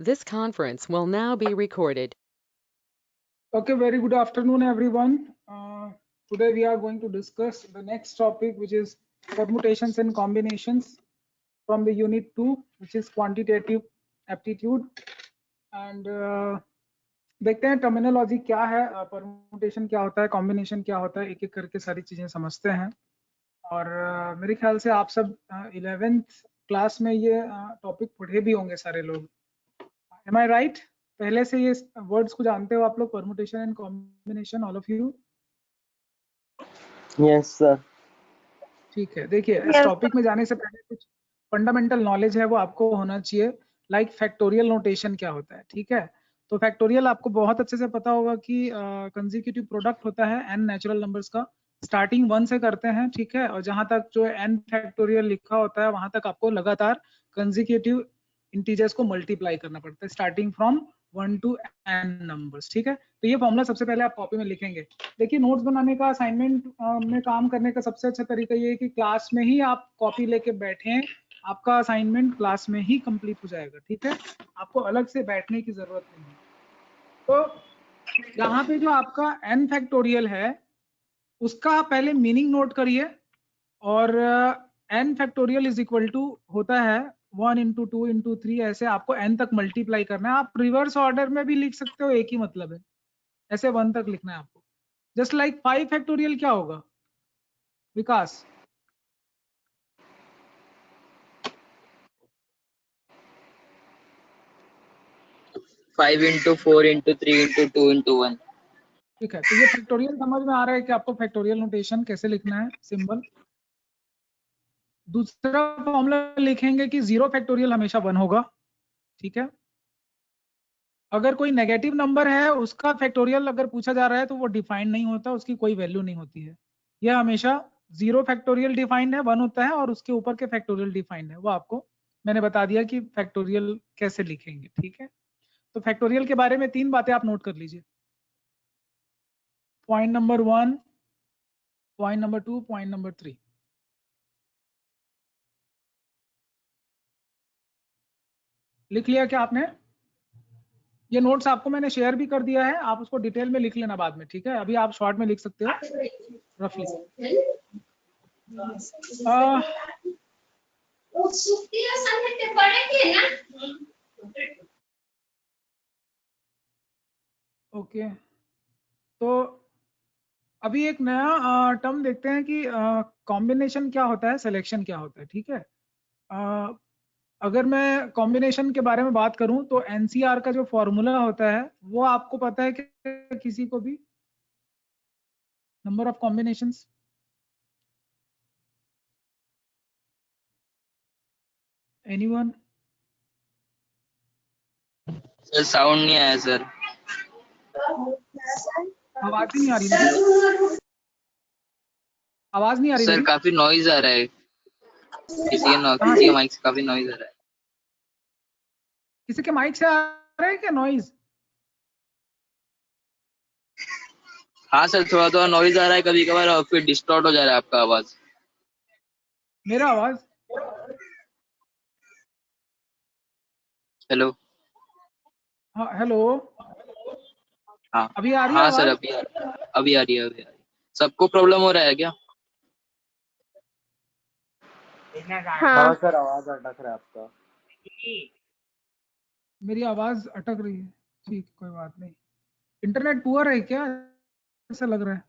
This conference will now be recorded. Okay, very good afternoon, everyone. Today we are going to discuss the next topic, which is permutations and combinations from the unit 2, which is quantitative aptitude. And देखते हैं terminology क्या है, permutation क्या होता है, combination क्या होता है, एक एक करके सारी चीजें समझते हैं। और मेरे ख्याल से आप सब 11th क्लास में ये टॉपिक पढ़े भी होंगे सारे लोग। Am I right? पहले से ये वर्ड्स को जानते हो आप लोग, permutation and combination, all of you? Yes sir. ठीक है, देखिए इस टॉपिक में जाने से पहले कुछ फंडामेंटल नॉलेज है वो आपको होना चाहिए। लाइक फैक्टोरियल नोटेशन क्या होता है, ठीक है। तो फैक्टोरियल आपको बहुत अच्छे से पता होगा कि कंसेक्यूटिव प्रोडक्ट होता है n नेचुरल नंबर्स का, स्टार्टिंग 1 से करते हैं, ठीक है। और जहां तक जो n फैक्टोरियल लिखा होता है वहां तक आपको लगातार कंसेक्यूटिव इंटीजर्स को मल्टीप्लाई करना पड़ता है, starting from 1 to n numbers, ठीक है। तो ये फॉर्मूला सबसे पहले आप कॉपी में लिखेंगे। देखिए नोट्स बनाने का, असाइनमेंट में काम करने का सबसे अच्छा तरीका ये है कि क्लास में ही आप कॉपी लेके बैठें, आपका असाइनमेंट क्लास में ही कंप्लीट हो जाएगा, ठीक है। आपको अलग से बैठने की जरूरत नहीं है। तो यहाँ पे जो आपका n फैक्टोरियल है उसका पहले मीनिंग नोट करिए। और n factorial is equal to होता है 1 into 2 into 3, ऐसे आपको n तक मल्टीप्लाई करना है। आप रिवर्स ऑर्डर में भी लिख सकते हो, एक ही मतलब है, ऐसे 1 तक लिखना है आपको। जस्ट लाइक 5 फैक्टोरियल क्या होगा Vikas? Five into 4 into 3 into 2 into 1। ठीक है, तो ये फैक्टोरियल समझ में आ रहा है कि आपको फैक्टोरियल नोटेशन कैसे लिखना है, सिंबल। दूसरा फॉर्मूला लिखेंगे कि 0 फैक्टोरियल हमेशा 1 होगा, ठीक है। अगर कोई नेगेटिव नंबर है उसका फैक्टोरियल अगर पूछा जा रहा है तो वो डिफाइंड नहीं होता, उसकी कोई वैल्यू नहीं होती है। यह हमेशा 0 फैक्टोरियल डिफाइंड है, 1 होता है, और उसके ऊपर के फैक्टोरियल डिफाइंड है। वो आपको मैंने बता दिया कि फैक्टोरियल कैसे लिखेंगे, ठीक है। तो फैक्टोरियल के बारे में 3 बातें आप नोट कर लीजिए। Point number 1, point number 2, point number 3। लिख लिया क्या आपने? ये नोट्स आपको मैंने शेयर भी कर दिया है, आप उसको डिटेल में लिख लेना बाद में, ठीक है। अभी आप शॉर्ट में लिख सकते हो रफली। ओके, तो अभी एक नया टर्म देखते हैं कि कॉम्बिनेशन क्या होता है, सिलेक्शन क्या होता है, ठीक है। अगर मैं कॉम्बिनेशन के बारे में बात करूं तो एनसीआर का जो फॉर्मूला होता है वो आपको पता है कि किसी को भी, number of combinations? Anyone? Sir sound नहीं आया सर। आवाज ही नहीं आ रही मेरी, आवाज नहीं आ रही सर मेरी। काफी नॉइज आ रहा है, किसी के माइक से काफी नॉइज आ रहा है। किसी के माइक से आ रहा है क्या नॉइज? हाँ सर, थोड़ा थोड़ा नॉइज आ रहा है कभी कभार, और फिर डिस्टॉर्ट हो जा रहा है आपका आवाज। मेरा आवाज? हेलो। हाँ हेलो, हाँ अभी आ रही है हाँ सर, आवाज? अभी आ रही है, अभी आ रही है, अभी आ रही है। सबको प्रॉब्लम हो रहा है क्या? हाँ सर, आवाज अटक रहा है आपका। मेरी आवाज अटक रही है, ठीक, कोई बात नहीं। इंटरनेट पुअर है क्या, ऐसा लग रहा है?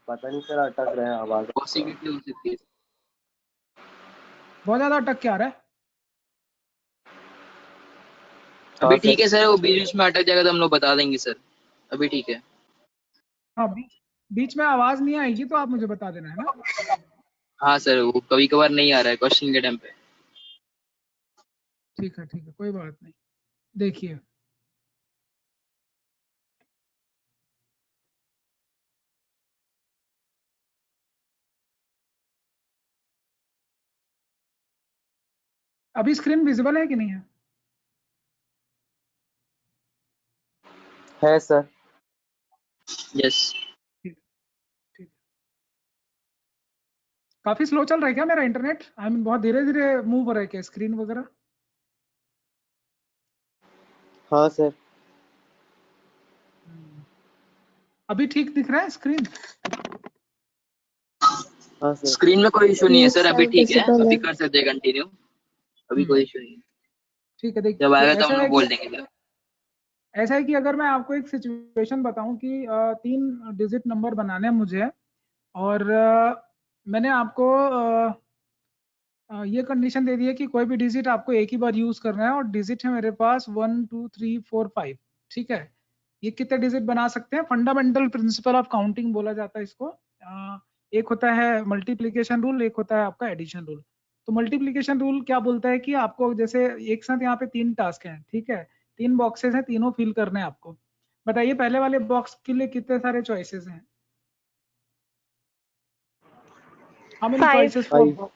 पता नहीं सर, अटक रहे हैं आवाज। पॉसिबिलिटी हो सकती है। बहुत ज्यादा अटक के आ रहा है। अभी ठीक है सर, वो बीच में अटक जाएगा तो हम लोग बता देंगे सर। अभी ठीक है। हाँ, बीच में आवाज नहीं आएगी तो आप मुझे बता देना, है ना। हाँ सर, वो कभी कभार नहीं आ रहा है क्वेश्चन के टाइम पे। ठीक है, ठीक है, कोई बात नहीं। देखिए अभी स्क्रीन विजिबल है कि नहीं है? है सर। यस। ठीक, ठीक। काफी स्लो चल रहा है क्या मेरा इंटरनेट? आई मीन बहुत धीरे धीरे मूव हो रहा है क्या स्क्रीन वगैरह? हाँ सर। अभी ठीक दिख रहा है स्क्रीन? हाँ सर। स्क्रीन में कोई इशू नहीं है Yes, सर, sir, अभी ठीक है, visible अभी है। कर सकते हैं कंटिन्यू, अभी कोई इशू नहीं है। ठीक है, जब देखिए आएगा तब ऐसा हम है लोग बोल कि देंगे सर। ऐसा है कि अगर मैं आपको एक सिचुएशन बताऊं कि 3 डिजिट नंबर बनाने हैं मुझे, और मैंने आपको ये कंडीशन दे दी है कि कोई भी डिजिट आपको एक ही बार यूज करना है, और डिजिट है मेरे पास 1 2 3 4 5। ठीक है, ये कितने डिजिट बना सकते हैं? फंडामेंटल प्रिंसिपल ऑफ काउंटिंग बोला जाता है इसको। एक होता है मल्टीप्लीकेशन रूल, एक होता है आपका एडिशन रूल। तो मल्टीप्लीकेशन रूल क्या बोलता है कि आपको जैसे एक साथ यहाँ पे 3 टास्क हैं, ठीक है, 3 बॉक्सेस हैं, तीनों फिल करने हैं आपको। बताइए पहले वाले बॉक्स के लिए कितने सारे चॉइसेस हैं? How many 5 choices for? 5।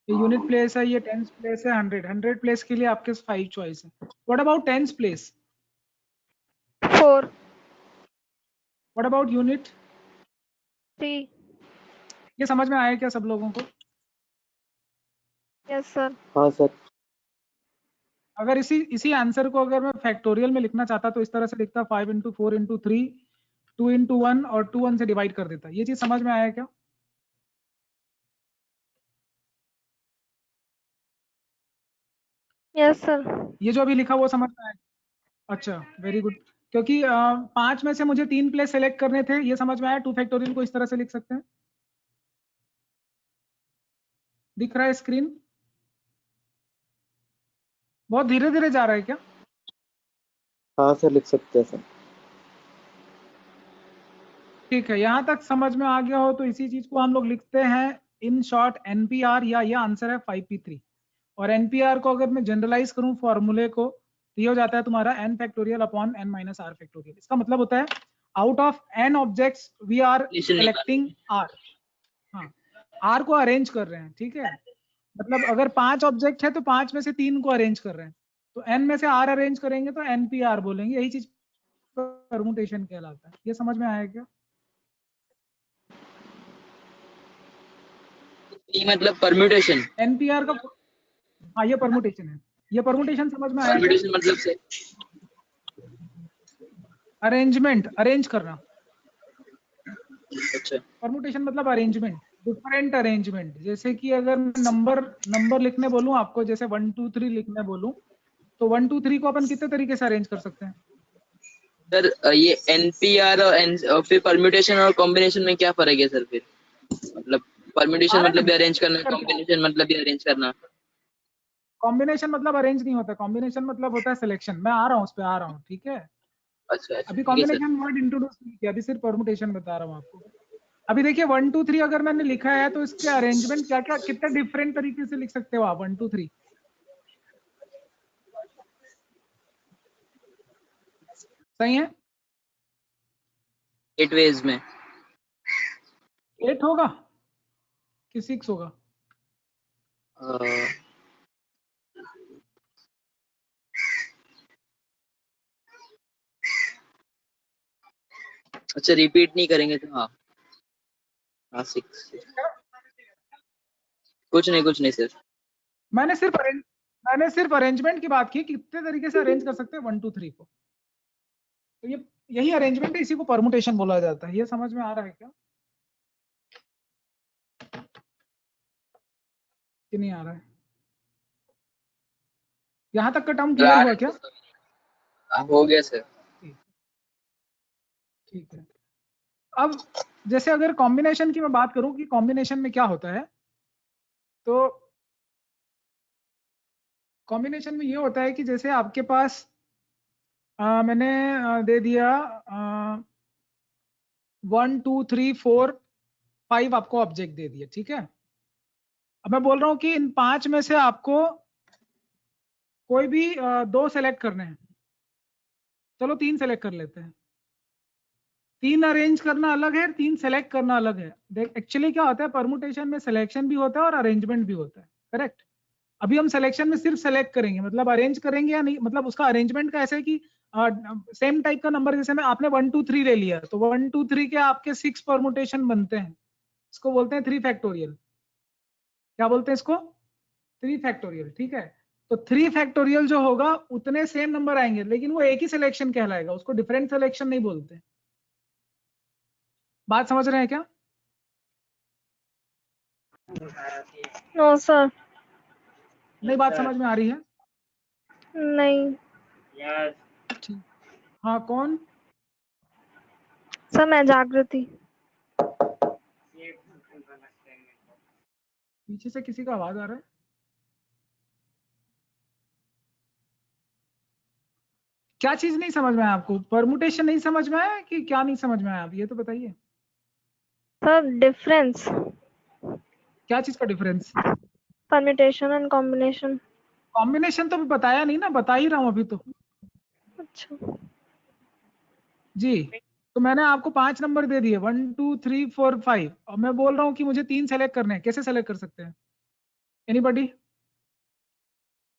ये यूनिट प्लेस है, ये टेंस प्लेस है, 100 प्लेस के लिए आपके 5 चॉइस है। What about tens place? 4 what about unit? 3 ये समझ में आया क्या सब लोगों को? Yes, sir. हाँ सर। अगर इसी आंसर को अगर मैं फैक्टोरियल में लिखना चाहता तो इस तरह से लिखता, 5 इंटू 4 इंटू 3, 2 इंटू 1 और 2 1 से डिवाइड कर देता। ये चीज समझ में आया क्या? Yes, sir. ये जो अभी लिखा वो समझ में आया? अच्छा, वेरी गुड। क्योंकि 5 में से मुझे 3 प्लेस सेलेक्ट करने थे, ये समझ में आया। 2 फैक्टोरियल को इस तरह से लिख सकते हैं। दिख रहा है स्क्रीन? बहुत धीरे धीरे जा रहा है क्या? हाँ सर, लिख सकते हैं सर। ठीक है, यहाँ तक समझ में आ गया हो तो इसी चीज को हम लोग लिखते हैं इन शॉर्ट एनपीआर, या ये आंसर है 5p3। और एनपीआर को अगर मैं जनरलाइज करूं फॉर्मूले को, तो ये हो जाता है तुम्हारा n factorial upon n minus r factorial. इसका मतलब होता है out of n objects we are selecting r। हाँ, r को अरेंज कर रहे हैं, ठीक है। मतलब अगर 5 ऑब्जेक्ट है तो 5 में से 3 को अरेंज कर रहे हैं, तो n में से r अरेंज करेंगे तो npr बोलेंगे। यही चीज परमुटेशन कहलाता है। ये समझ में आया क्या? मतलब परम्यूटेशन। एनपीआर का, हाँ ये परमुटेशन है। ये परमुटेशन समझ में आया क्या? परम्यूटेशन मतलब से अरेंजमेंट, अरेंज करना। अच्छा परमुटेशन मतलब अरेंजमेंट, डिफरेंट अरेंजमेंट। जैसे कि अगर नंबर लिखने बोलूं आपको, जैसे 1 2 3 लिखने बोलूं, तो 1 2 3 को अपन कितने तरीके से अरेंज कर सकते हैं? सर, ये एनपीआर और फिर परम्यूटेशन और कॉम्बिनेशन में क्या फर्क है सर फिर? मतलब परम्यूटेशन मतलब भी अरेंज करना, कॉम्बिनेशन मतलब भी अरेंज करना। कॉम्बिनेशन मतलब अरेंज नहीं होता, कॉम्बिनेशन मतलब होता है सिलेक्शन। मैं आ रहा हूँ, उस पर आ रहा हूँ, ठीक है। अच्छा अभी ठीक है सर। कॉम्बिनेशन वर्ड इंट्रोड्यूस नहीं किया, अभी सिर्फ परमुटेशन बता रहा हूँ आपको। अभी देखिए 1 2 3 अगर मैंने लिखा है तो इसके अरेंजमेंट क्या क्या, कितने डिफरेंट तरीके से लिख सकते हो आप 1 2 3? सही है? 8 वेज में 8 होगा कि 6 होगा? अच्छा, रिपीट नहीं करेंगे तो हाँ हाँ 6। कुछ नहीं सर। मैंने सिर्फ अरेंजमेंट की बात की, कितने तरीके से अरेंज कर सकते हैं 1 2 3 को। तो ये यही अरेंजमेंट है, इसी को परमुटेशन बोला जाता है। ये समझ में आ रहा है क्या कि नहीं आ रहा है? यहां तक का टर्म क्लियर हुआ क्या? हो गया सर। ठीक है। अब जैसे अगर कॉम्बिनेशन की मैं बात करूं कि कॉम्बिनेशन में क्या होता है, तो कॉम्बिनेशन में ये होता है कि जैसे आपके पास मैंने दे दिया 1 2 3 4 5 आपको ऑब्जेक्ट दे दिया, ठीक है। अब मैं बोल रहा हूं कि इन 5 में से आपको कोई भी 2 सेलेक्ट करने हैं। चलो 3 सेलेक्ट कर लेते हैं। 3 अरेंज करना अलग है, 3 सेलेक्ट करना अलग है। देख एक्चुअली क्या होता है, परमुटेशन में सिलेक्शन भी होता है और अरेंजमेंट भी होता है, करेक्ट। अभी हम सिलेक्शन में सिर्फ सेलेक्ट करेंगे, मतलब अरेंज करेंगे या नहीं, मतलब उसका अरेंजमेंट का ऐसे है कि सेम टाइप का नंबर, जैसे में आपने 1 2 3 ले लिया, तो 1 2 3 के आपके 6 परमुटेशन बनते हैं। इसको बोलते हैं 3 फैक्टोरियल। क्या बोलते हैं इसको? 3 फैक्टोरियल, ठीक है। तो 3 फैक्टोरियल जो होगा उतने सेम नंबर आएंगे, लेकिन वो एक ही सिलेक्शन कहलाएगा, उसको डिफरेंट सिलेक्शन नहीं बोलते। बात समझ रहे हैं क्या? नो सर, नहीं, बात समझ में आ रही है? नहीं ठीक। हाँ, कौन? सर, मैं जागृति। पीछे से किसी का आवाज आ रहा है? क्या चीज नहीं समझ में आया आपको? परमुटेशन नहीं समझ में आया कि क्या नहीं समझ में आया? आप ये तो बताइए, सर, डिफरेंस, क्या चीज का difference? Permutation and combination. Combination तो अभी बताया नहीं ना, बता ही रहा हूँ अभी तो। अच्छा जी, तो मैंने आपको 5 नंबर दे दिए, 1 2 3 4 5, और मैं बोल रहा हूँ कि मुझे 3 सेलेक्ट करने हैं। कैसे सेलेक्ट कर सकते हैं? एनीबॉडी?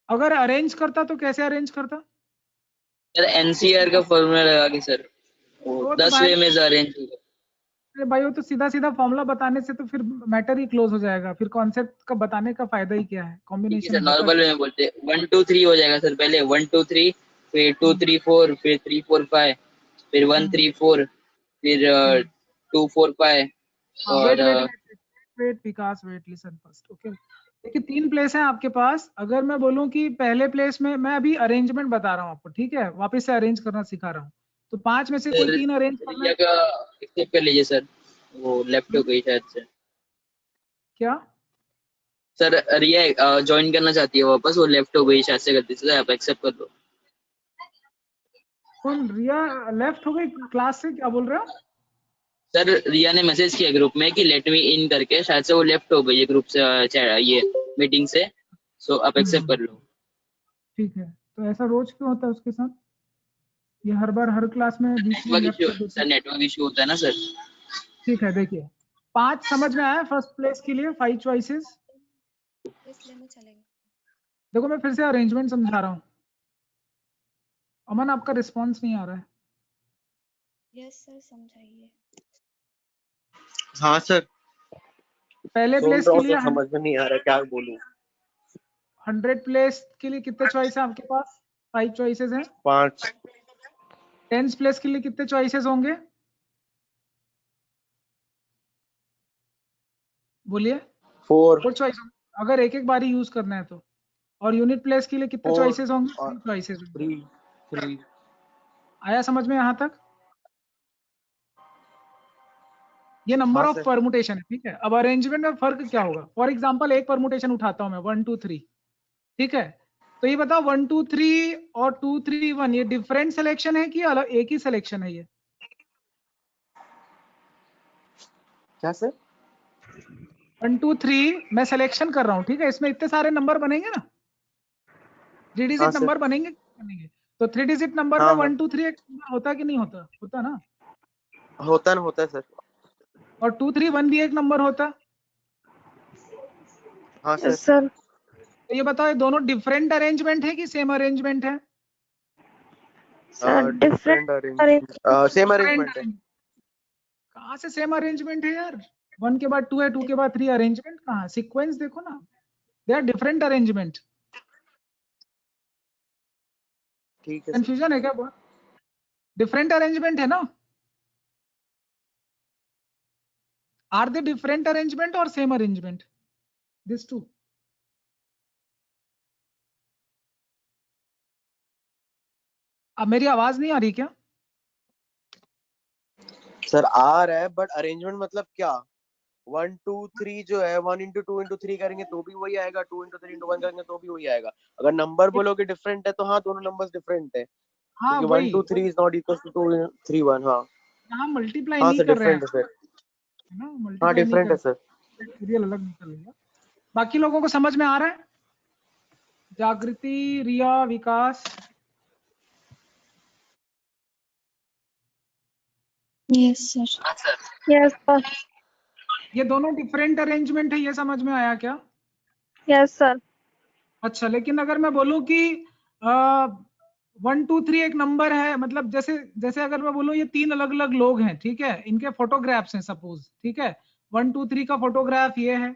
अगर अरेंज करता तो कैसे अरेंज करता? सर एनसीआर का फॉर्मूला लगा के सर, वो वो तो 10 भाई, वे में अरेंज होगा। अरे भाई वो तो सीधा सीधा फॉर्मूला बताने से तो फिर मैटर ही क्लोज हो जाएगा, फिर कॉन्सेप्ट का बताने का फायदा ही क्या है? ठीक है कॉम्बिनेशन सर, होता नॉर्मल वे में बोलते हैं 1 2 3 हो जाएगा सर, पहले 1 2 3, फिर 2 3 4, फिर 3 4 5, फिर 1 3 4, फिर 2 4 5 वेट और वेट वेट वेट विकास, वेट, लिसन फर्स्ट, ओके। देखिए 3 प्लेस हैं आपके पास। अगर मैं बोलूं कि पहले प्लेस में, मैं अभी अरेंजमेंट बता रहा हूँ आपको, ठीक है, वापस से अरेंज करना सिखा रहा हूँ। तो 5 में से कोई 3 अरेंज करना रिया है। का एक्सेप्ट कर लीजिए सर, वो लेफ्ट हो गई शायद से। क्या? सर रिया ज्वाइन करना चाहती है वापस, वो लेफ्ट हो गई शायद से गलती से, आप एक्सेप्ट कर लो। कौन? रिया लेफ्ट हो गई क्लास से? क्या बोल रहे हो? सर रिया ने मैसेज किया ग्रुप में कि लेट मी इन करके, शायद से वो लेफ्ट हो गई है ग्रुप से, ये मीटिंग से, सो आप एक्सेप्ट कर लो। ठीक है, तो ऐसा रोज क्यों होता है उसके साथ? ये हर बार हर क्लास में बीच में नेटवर्क लेफ्ट इशू कर देते सर, हैं। नेटवर्क इशू होता है ना सर। ठीक है, देखिए 5 समझ में आया फर्स्ट प्लेस के लिए 5 चॉइसेस। देखो मैं फिर से अरेंजमेंट समझा रहा हूँ। अमन, आपका रिस्पॉन्स नहीं आ रहा है। यस सर, समझाइए। हाँ सर, पहले सुन प्लेस रहा के हूँ लिए तो समझ में नहीं आ रहा क्या बोलूं। 100 प्लेस के लिए कितने चॉइस है आपके पास? 5 चॉइसेस हैं। 5। 10 प्लेस के लिए कितने चॉइसेस होंगे? बोलिए। 4 4 चॉइस अगर एक एक बारी यूज करना है तो। और यूनिट प्लेस के लिए कितने 4 चॉइसेस होंगे? और 3 चॉइसेस होंगे। 3। आया समझ में यहाँ तक? ये नंबर हाँ ऑफ सर। परमुटेशन है, ठीक है। अब अरेंजमेंट में फर्क क्या होगा? फॉर एग्जांपल एक परमुटेशन उठाता हूं मैं, 1 2 3, ठीक है। तो ये बताओ 1 2 3 और 2 3 1 ये डिफरेंट सिलेक्शन है कि अलग एक ही सिलेक्शन है? ये क्या सर? 1 2 3 मैं सिलेक्शन कर रहा हूँ, ठीक है। इसमें इतने सारे नंबर बनेंगे ना, 3 हाँ डिजिट सर। नंबर बनेंगे बनेंगे। तो 3 डिजिट नंबर में हाँ हाँ 1 2 3 एक नंबर होता कि नहीं होता? होता ना। होता है सर। और 2 3 1 भी एक नंबर होता। हाँ सर। Yes sir. तो ये बताओ, ये दोनों डिफरेंट अरेंजमेंट है कि सेम अरेंजमेंट है? Sir, different arrangement, same arrangement है। कहाँ से सेम अरेंजमेंट है यार? 1 के बाद 2 है, 2 के बाद 3, अरेंजमेंट कहाँ? सीक्वेंस देखो ना, दे आर डिफरेंट अरेंजमेंट। ठीक है सर। कंफ्यूजन है क्या? बहुत डिफरेंट अरेंजमेंट है ना? आर दे डिफरेंट अरेंजमेंट और सेम अरेंजमेंट? This too. अब मेरी आवाज नहीं आ रही क्या? सर आ रहा है, बट अरेंजमेंट मतलब क्या? 1 2 3 जो है, 1 into 2 into 3 करेंगे तो भी वही आएगा, 2 into 3 into 1 करेंगे तो भी वही आएगा। अगर नंबर बोलोगे डिफरेंट है तो हाँ, दोनों नंबर्स डिफरेंट है, हाँ क्योंकि 1 वही 2 3 इज नॉट इक्वल टू 2 3 1। हाँ यहाँ मल्टीप्लाई हाँ नहीं सर, कर रहे हैं, डिफरेंट है सर। है ना? हाँ मल्टीप्लाई नहीं डिफरेंट कर है सर। रहे, सीरियल अलग निकल रही है। बाकी लोगों को समझ में आ रहा है? Jagriti, Riya, Vikas? Yes sir. Yes sir. ये दोनों डिफरेंट अरेंजमेंट है, ये समझ में आया क्या? Yes sir. अच्छा, लेकिन अगर मैं बोलूं कि 1 2 3 एक नंबर है, मतलब जैसे जैसे अगर मैं बोलूं ये 3 अलग अलग लोग हैं, ठीक है, इनके फोटोग्राफ्स हैं सपोज, ठीक है, 1 2 3 का फोटोग्राफ ये है,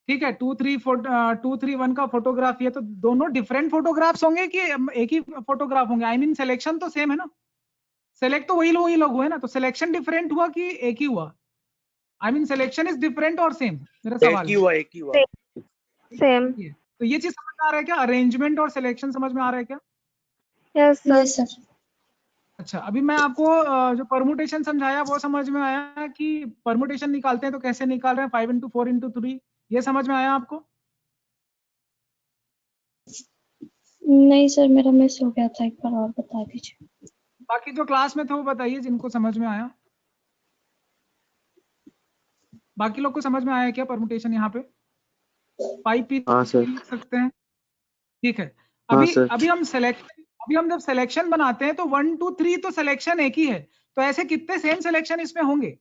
ठीक है, 231 का फोटोग्राफ, ये तो दोनों डिफरेंट फोटोग्राफ्स होंगे कि एक ही फोटोग्राफ होंगे? आई मीन सिलेक्शन तो सेम है ना, सेलेक्ट तो वही लोग हुए ना, तो सिलेक्शन डिफरेंट हुआ कि एक ही हुआ? I mean selection is different और सेम, मेरा सवाल है। एक ही हुआ। सेम। एक ही है। तो ये चीज समझ में आ रहा है क्या? अरेंजमेंट और सिलेक्शन समझ में आ रहा है क्या? Yes sir. Yes sir. अच्छा, अभी मैं आपको जो परमुटेशन समझाया वो समझ में आया कि परमुटेशन निकालते हैं तो कैसे निकाल रहे हैं, 5 into 4 into 3, ये समझ में आया आपको? नहीं सर, मेरा मिस हो गया था, एक बार और बता दीजिए। बाकी जो क्लास में थे वो बताइए जिनको समझ में आया। बाकी लोग को समझ में आया क्या परमुटेशन? यहाँ पे 5 पीस हाँ सर। लिख सकते हैं, ठीक है। हाँ अभी सर। अभी हम जब सिलेक्शन बनाते हैं तो 1 2 3 तो सिलेक्शन एक ही है, तो ऐसे कितने सेम सिलेक्शन इसमें होंगे?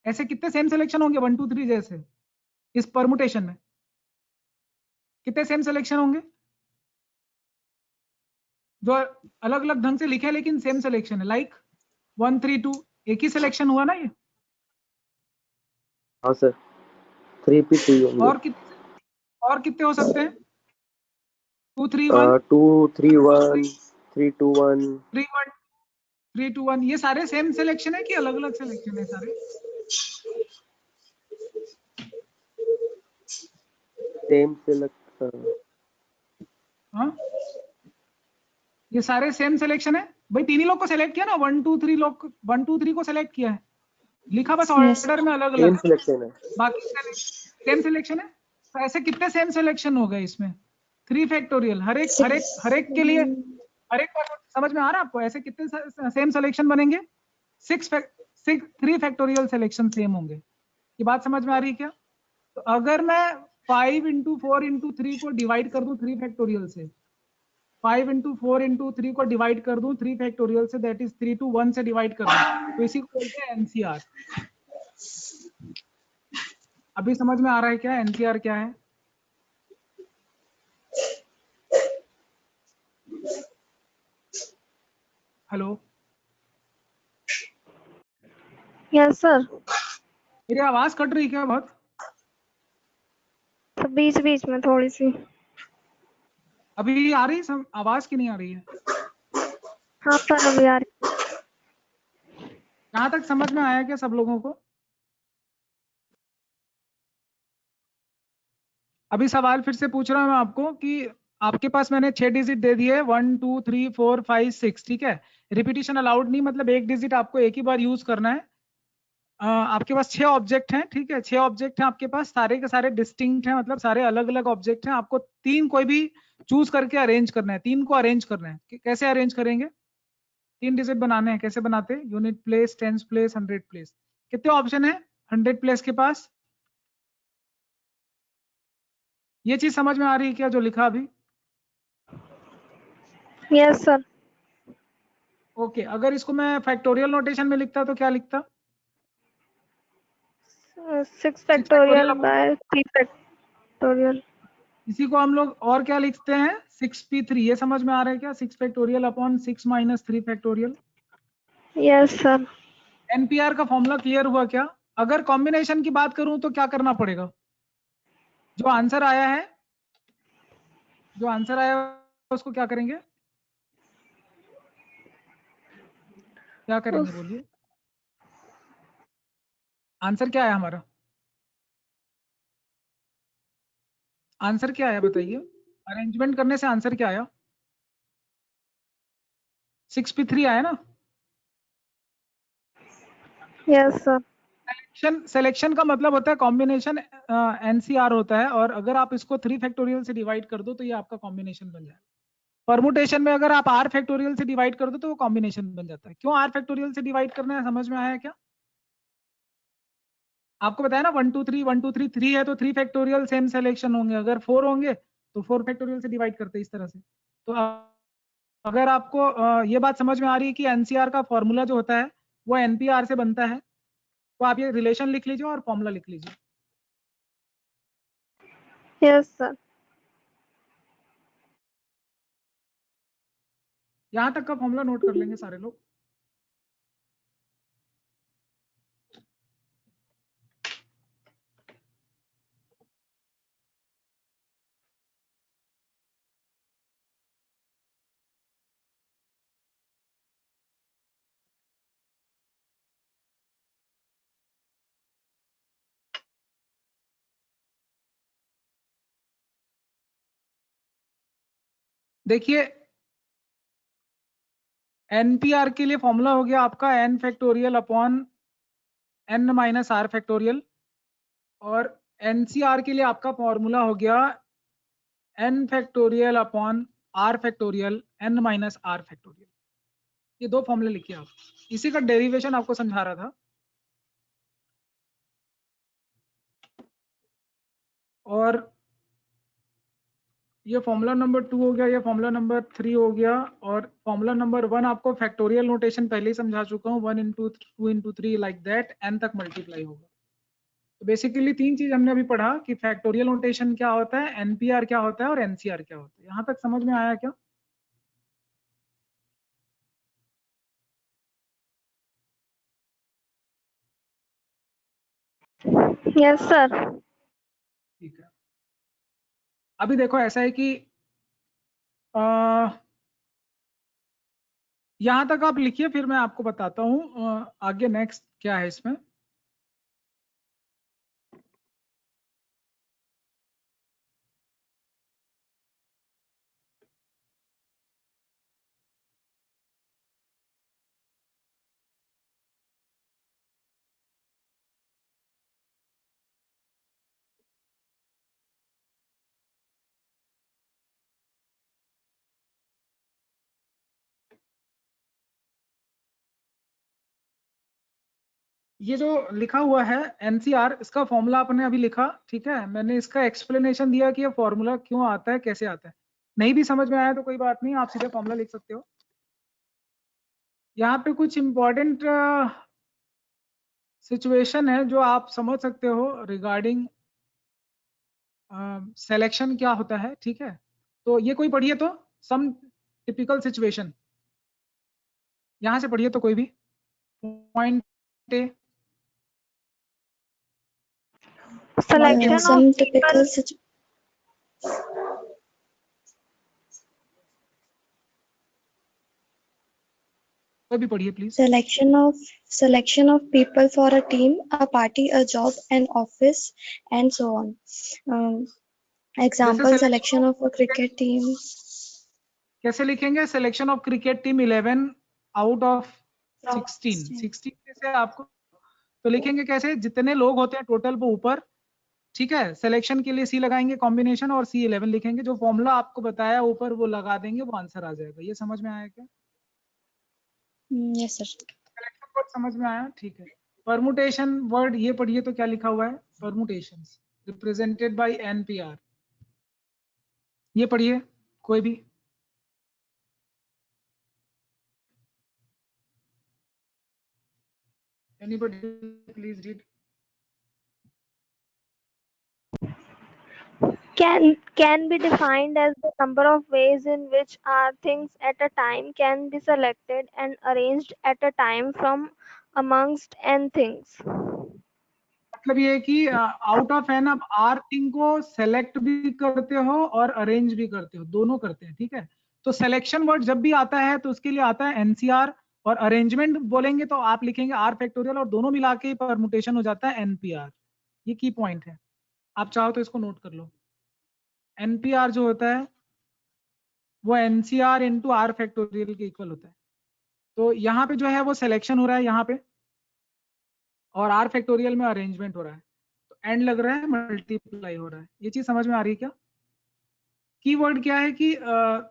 ऐसे कितने सेम सिलेक्शन होंगे 1 2 3 जैसे इस परमुटेशन में? कितने सेम सिलेक्शन होंगे जो अलग अलग ढंग से लिखे हैं लेकिन सेम सिलेक्शन है? लाइक 1 3 2 एक ही सिलेक्शन हुआ ना ये? हाँ सर, 3p3 होंगे। और कितने हो सकते हैं? 2 3 1 2 3 1 3 2 1 3 1 3 2 1, ये सारे सेम सिलेक्शन है कि अलग अलग सिलेक्शन है सारे? Same select. हाँ, ये सारे सेम सिलेक्शन है भाई। तीन ही लोग को सिलेक्ट किया ना, 1 2 3 लोग, 1 2 3 को सिलेक्ट किया है, लिखा बस Yes. ऑर्डर में अलग सेम अलग, सिलेक्शन है। बाकी सेम सिलेक्शन है। तो ऐसे कितने सेम सिलेक्शन हो गए इसमें? 3 फैक्टोरियल, हर एक के लिए, हर एक का समझ में आ रहा है आपको? ऐसे कितने सेम सिलेक्शन बनेंगे? 3 फैक्टोरियल सिलेक्शन सेम होंगे। ये बात समझ में आ रही है क्या? तो अगर मैं 5 into 4 into 3 को डिवाइड कर दूं 3 फैक्टोरियल से, 5 into 4 into 3 को डिवाइड कर दूं 3 फैक्टोरियल से, दैट इज 3 to 1 से डिवाइड कर दूं, तो इसी को बोलते हैं एनसीआर। अभी समझ में आ रहा है क्या एनसीआर क्या है? Hello, yes sir. मेरी आवाज कट रही क्या बहुत? तो बीच बीच में थोड़ी सी। अभी आ रही आवाज की नहीं आ रही है? हाँ सर, अभी आ रही। यहाँ तक समझ में आया क्या सब लोगों को? अभी सवाल फिर से पूछ रहा हूँ मैं आपको कि आपके पास मैंने 6 डिजिट दे दिए, 1 2 3 4 5 6, ठीक है। रिपीटिशन अलाउड नहीं, मतलब एक डिजिट आपको एक ही बार यूज करना है। आपके पास 6 ऑब्जेक्ट हैं, ठीक है, 6 ऑब्जेक्ट हैं आपके पास, सारे के सारे डिस्टिंक्ट हैं, मतलब सारे अलग अलग ऑब्जेक्ट हैं। आपको 3 कोई भी चूज करके अरेंज करना है, 3 को अरेंज करना है। कैसे अरेंज करेंगे? 3 डिजिट बनाने हैं, कैसे बनाते हैं? Unit place, tens place, 100 place. कितने ऑप्शन है 100 प्लेस के पास? ये चीज समझ में आ रही है क्या जो लिखा अभी? Yes sir. ओके, अगर इसको मैं फैक्टोरियल नोटेशन में लिखता तो क्या लिखता? 6 फैक्टोरियल बाय 3 फैक्टोरियल। इसी को हम लोग और क्या लिखते हैं? 6p3, ये समझ में आ रहा है क्या? 6 factorial upon 6 minus 3 factorial. Yes sir. NPR का फॉर्मूला क्लियर हुआ क्या? अगर कॉम्बिनेशन की बात करूं तो क्या करना पड़ेगा? जो आंसर आया है उसको क्या करेंगे? क्या करेंगे बोलिए? आंसर क्या आया हमारा? आंसर क्या आया बताइए? अरेंजमेंट करने से आंसर क्या आया? 6p3 आया ना? Yes sir. सिलेक्शन का मतलब होता है कॉम्बिनेशन, एनसीआर होता है, और अगर आप इसको 3 फैक्टोरियल से डिवाइड कर दो तो ये आपका कॉम्बिनेशन बन जाएगा। परमुटेशन में अगर आप आर फैक्टोरियल से डिवाइड कर दो तो वो कॉम्बिनेशन बन जाता है। क्यों आर फैक्टोरियल से डिवाइड करना है, समझ में आया क्या? आपको बताया ना 1 2 3 1 2 3 3 है तो 3 फैक्टोरियल सेम सिलेक्शन होंगे, अगर 4 होंगे तो 4 फैक्टोरियल से डिवाइड करते हैं इस तरह से। तो अगर आपको ये बात समझ में आ रही है कि एनसीआर का फॉर्मूला जो होता है वो एनपीआर से बनता है, तो आप ये रिलेशन लिख लीजिए और फॉर्मूला लिख लीजिए। Yes sir. यहां तक का फॉर्मूला नोट कर लेंगे सारे लोग। देखिए NPR के लिए फॉर्मूला हो गया आपका n factorial upon n minus r factorial, और NCR के लिए आपका फॉर्मूला हो गया n factorial upon r factorial n minus r factorial. ये दो फॉर्मूले लिखिए आप, इसी का डेरिवेशन आपको समझा रहा था। और ये फॉर्मूला नंबर 2 हो गया, ये फॉर्मूला नंबर 3 हो गया, और फॉर्मूला नंबर 1 आपको फैक्टोरियल नोटेशन पहले ही समझा चुका हूँ, 1 into 2 into 3 like that, n तक मल्टीप्लाई होगा। तो बेसिकली तीन चीज हमने अभी पढ़ा कि फैक्टोरियल नोटेशन क्या होता है, NPR क्या होता है और NCR क्या होता है। यहाँ तक समझ में आया क्या? Yes, sir. ठीक है, अभी देखो ऐसा है कि यहाँ तक आप लिखिए, फिर मैं आपको बताता हूँ आगे नेक्स्ट क्या है इसमें। ये जो लिखा हुआ है NCR, इसका फॉर्मूला आपने अभी लिखा, ठीक है। मैंने इसका एक्सप्लेनेशन दिया कि ये फॉर्मूला क्यों आता है, कैसे आता है। नहीं भी समझ में आया तो कोई बात नहीं, आप सीधे फॉर्मूला लिख सकते हो। यहाँ पे कुछ इंपॉर्टेंट सिचुएशन है जो आप समझ सकते हो रिगार्डिंग सिलेक्शन क्या होता है, ठीक है। तो ये कोई पढ़िए तो, सम टिपिकल सिचुएशन, यहाँ से पढ़िए तो कोई भी point A. Selection of Some people. typical कोई भी पढ़िए please. selection of people for a team, a party, a job, an office, and so on. Example, selection of a cricket team. कैसे लिखेंगे? Selection of cricket team 11 out of 16 से आपको तो लिखेंगे कैसे? जितने लोग होते हैं टोटल वो ऊपर, ठीक है। सिलेक्शन के लिए C लगाएंगे कॉम्बिनेशन, और C11 लिखेंगे। जो फॉर्मूला आपको बताया ऊपर वो लगा देंगे, वो आंसर आ जाएगा। ये समझ में आया क्या? Yes, sir. सिलेक्शन वर्ड समझ में आया, ठीक है। परमुटेशन वर्ड ये पढ़िए तो क्या लिखा हुआ है? परमुटेशंस रिप्रेजेंटेड बाय NPR, ये पढ़िए कोई भी। Anybody please read. Can be defined as the number of ways in which are things at a time can be selected and arranged at a time from amongst n things. मतलब ये है कि out of n आप R thing को select भी करते हो और अरेंज भी करते हो, दोनों करते हैं, ठीक है। तो सिलेक्शन वर्ड जब भी आता है तो उसके लिए आता है NCR, और अरेंजमेंट बोलेंगे तो आप लिखेंगे R फैक्टोरियल, और दोनों मिला के परमुटेशन हो जाता है NPR। ये की पॉइंट है, आप चाहो तो इसको नोट कर लो। NPR जो होता है वो NCR इंटू R फैक्टोरियल के इक्वल होता है। तो यहाँ पे जो है वो सिलेक्शन हो रहा है यहाँ पे, और R फैक्टोरियल में अरेंजमेंट हो रहा है, तो एंड लग रहा है मल्टीप्लाई हो रहा है। ये चीज समझ में आ रही है क्या? कीवर्ड क्या है कि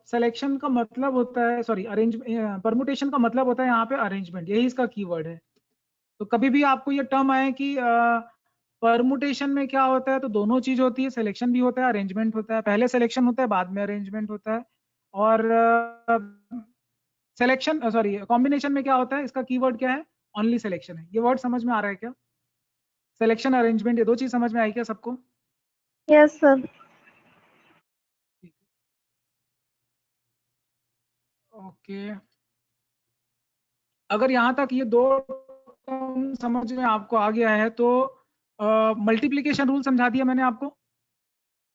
सिलेक्शन का मतलब होता है, सॉरी अरेंज, परमुटेशन का मतलब होता है यहाँ पे अरेंजमेंट, यही इसका कीवर्ड है। तो कभी भी आपको ये टर्म आए कि परमुटेशन में क्या होता है, तो दोनों चीज होती है, सिलेक्शन भी होता है, अरेंजमेंट होता है। पहले सिलेक्शन होता है, बाद में अरेंजमेंट होता है। और सिलेक्शन सॉरी कॉम्बिनेशन में क्या होता है, इसका कीवर्ड क्या है? ओनली सिलेक्शन है। ये वर्ड समझ में आ रहा है क्या? सिलेक्शन अरेंजमेंट, ये दो चीज समझ में आई क्या सबको? Yes, sir. ओके, अगर यहाँ तक ये दो टर्म समझ में आपको आ गया है तो मल्टीप्लिकेशन रूल समझा दिया मैंने आपको।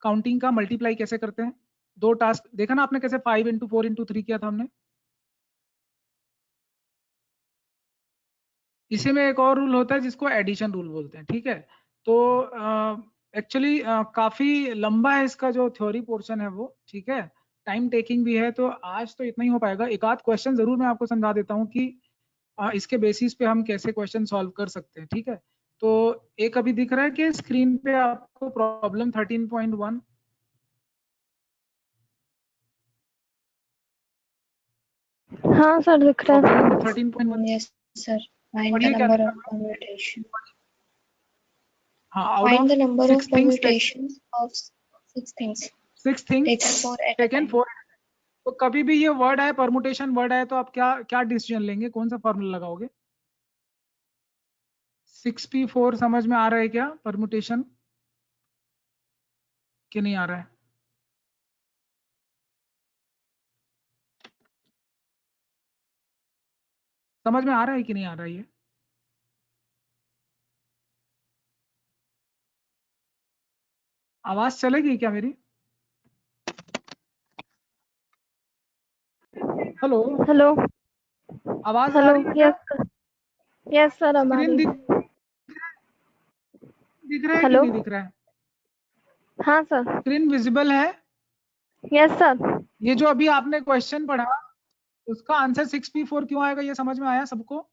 काउंटिंग का मल्टीप्लाई कैसे करते हैं, दो टास्क देखा ना आपने, कैसे 5 इंटू 4 इंटू 3 किया था हमने। इसी में एक और रूल होता है जिसको एडिशन रूल बोलते हैं, ठीक है। तो एक्चुअली काफी लंबा है इसका जो थ्योरी पोर्शन है वो, ठीक है। टाइम टेकिंग भी है, तो आज तो इतना ही हो पाएगा। एक आध क्वेश्चन जरूर मैं आपको समझा देता हूँ कि इसके बेसिस पे हम कैसे क्वेश्चन सॉल्व कर सकते हैं, ठीक है। तो एक अभी दिख रहा है कि स्क्रीन पे आपको प्रॉब्लम 13.1, हाँ सर दिख रहा प्रॉब्लम है। Number 13.1 Yes, sir. Find पढ़िए the क्या number लिखा of हुआ है? permutation. हाँ, out Find of the number of 6 things permutations of 6 things. 6 things Taken 4 at a taken time. 4। तो कभी भी ये वर्ड है, परमुटेशन वर्ड है, तो आप क्या क्या डिसीजन लेंगे, कौन सा फॉर्मूला लगाओगे? 6p4 समझ में आ रहा है क्या परमुटेशन, कि नहीं आ रहा है? समझ में आ रहा है कि नहीं आ रहा है ये? आवाज चलेगी क्या मेरी? हेलो, हेलो आवाज आ हेलो। रही है क्या? यस सर अब आ स्क्रीन रही दिख है। रहा है कि हेलो। नहीं दिख रहा है? हाँ सर। स्क्रीन विजिबल है? Yes sir. ये जो अभी आपने क्वेश्चन पढ़ा, उसका आंसर 6p4 क्यों आएगा, ये समझ में आया सबको?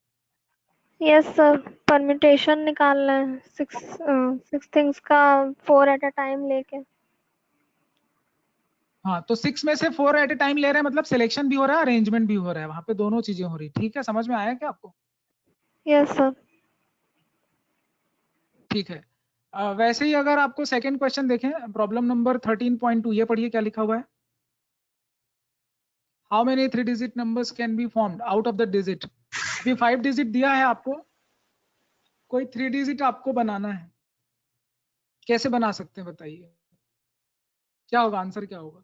यस सर, परम्यूटेशन निकालना है, सिक्स थिंग्स का 4 एट अ टाइम लेके। हाँ, तो 6 में से 4 एट ए टाइम ले रहे हैं, मतलब सिलेक्शन भी हो रहा है, अरेंजमेंट भी हो रहा है, वहां पे दोनों चीजें हो रही, ठीक है। समझ में आया क्या आपको? Yes sir. ठीक है। वैसे ही अगर आपको सेकंड क्वेश्चन देखें, प्रॉब्लम नंबर 13.2, ये पढ़िए क्या लिखा हुआ है। How many 3 digit numbers can be formed out of the digit. अभी 5 डिजिट दिया है आपको, कोई 3 डिजिट आपको बनाना है, कैसे बना सकते हैं बताइए, क्या होगा आंसर, क्या होगा?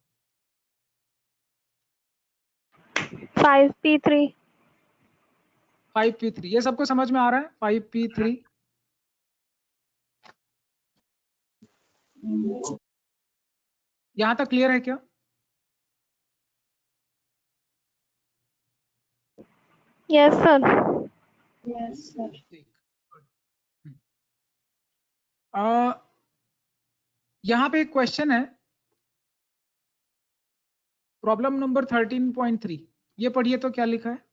5p3। 5p3, ये सबको समझ में आ रहा है? 5p3 यहाँ तक क्लियर है क्या? Yes sir. Yes, sir. यहाँ पे एक क्वेश्चन है, प्रॉब्लम नंबर 13.3, ये पढ़िए तो क्या लिखा है।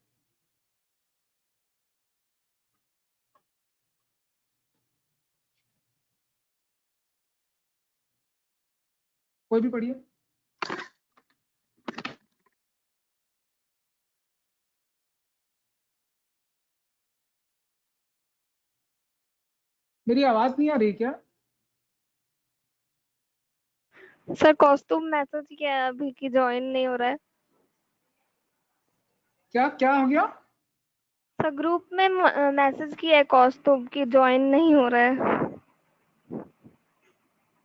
कोई भी पढ़िए। मेरी आवाज नहीं आ रही क्या? सर कॉस्ट्यूम मैसेज किया है अभी कि ज्वाइन नहीं हो रहा है। क्या क्या हो गया? सर ग्रुप में मैसेज किया है कॉस्ट्यूम कि ज्वाइन नहीं हो रहा है।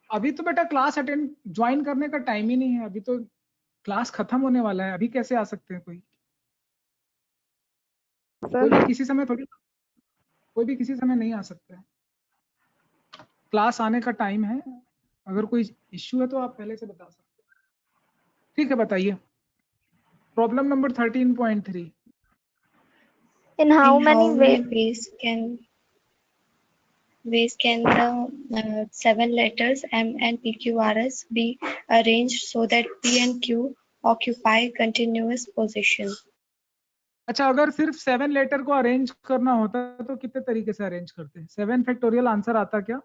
अभी तो बेटा क्लास अटेंड ज्वाइन करने का टाइम ही नहीं है, अभी तो क्लास खत्म होने वाला है, अभी कैसे आ सकते हैं कोई? कोई भी सर किसी समय थोड़ी, कोई भी किसी समय नहीं आ सकता है, क्लास आने का टाइम है। अगर कोई इश्यू है तो आप पहले से बता सकते हैं, ठीक है। बताइए problem number 13.3। In how In many how way. many ways can the 7 letters M and PQRS be arranged so that P and Q occupy continuous position? अच्छा, अगर सिर्फ 7 लेटर को अरेंज करना होता तो कितने तरीके से अरेंज करते हैं? 7 फैक्टोरियल आंसर आता क्या?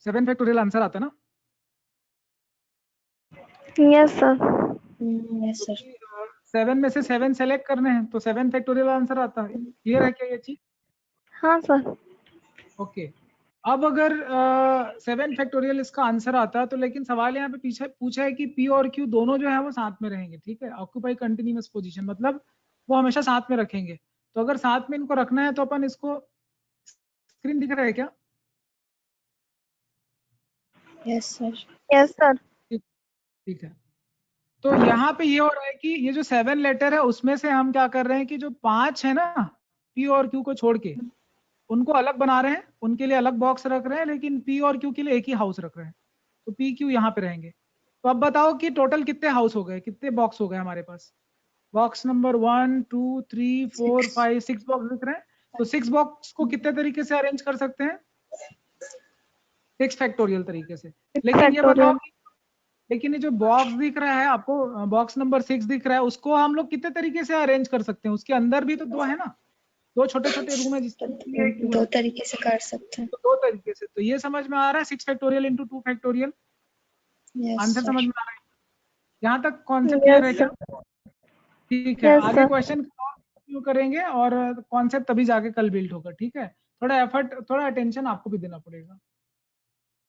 7 फैक्टोरियल आंसर आता ना? Yes sir. Yes, sir. 7 में से 7 सेलेक्ट करने हैं तो 7 फैक्टोरियल आंसर आता है। क्लियर है क्या ये चीज? हाँ सर। ओके। अब अगर 7 फैक्टोरियल इसका आंसर आता तो, लेकिन सवाल यहाँ पे पीछे पूछा है कि पी और क्यू दोनों जो है वो साथ में रहेंगे, ठीक है। ऑक्यूपाई कंटिन्यूअस पोजीशन मतलब वो हमेशा साथ में रखेंगे। तो अगर साथ में इनको रखना है तो अपन इसको, स्क्रीन दिख रहा है क्या? Yes, sir. Yes sir. ठीक है। तो यहाँ पे ये हो रहा है कि ये जो 7 लेटर है उसमें से हम क्या कर रहे हैं कि जो 5 है ना, पी और क्यू को छोड़ के उनको अलग बना रहे हैं, उनके लिए अलग बॉक्स रख रहे हैं, लेकिन पी और क्यू के लिए एक ही हाउस रख रहे हैं। तो पी क्यू यहाँ पे रहेंगे। तो अब बताओ कि टोटल कितने हाउस हो गए, कितने बॉक्स हो गए हमारे पास? Box number 1 2 3 4 Six. 5 6 बॉक्स दिख रहे हैं। तो 6 बॉक्स को कितने तरीके से अरेंज कर सकते हैं? 6 फैक्टोरियल तरीके से। 6 लेकिन ये बताओ factorial. लेकिन ये जो बॉक्स दिख रहा है आपको, बॉक्स नंबर 6 दिख रहा है, उसको हम लोग कितने तरीके से अरेंज कर सकते हैं? उसके अंदर भी तो 2 है ना, 2 छोटे छोटे रूम है जिसके लिए एक दो तरीके से कर सकते हैं। तो 2 तरीके से। तो ये समझ में आ रहा है 6 factorial into 2 factorial? Yes answer समझ सर। में आ रहा है? यहाँ तक कॉन्सेप्ट क्लियर है Yes, क्या? sir. ठीक है, Yes, आगे sir. क्वेश्चन शुरू करेंगे और कॉन्सेप्ट तभी जाके कल बिल्ड होगा। ठीक है, थोड़ा एफर्ट, थोड़ा अटेंशन आपको भी देना पड़ेगा।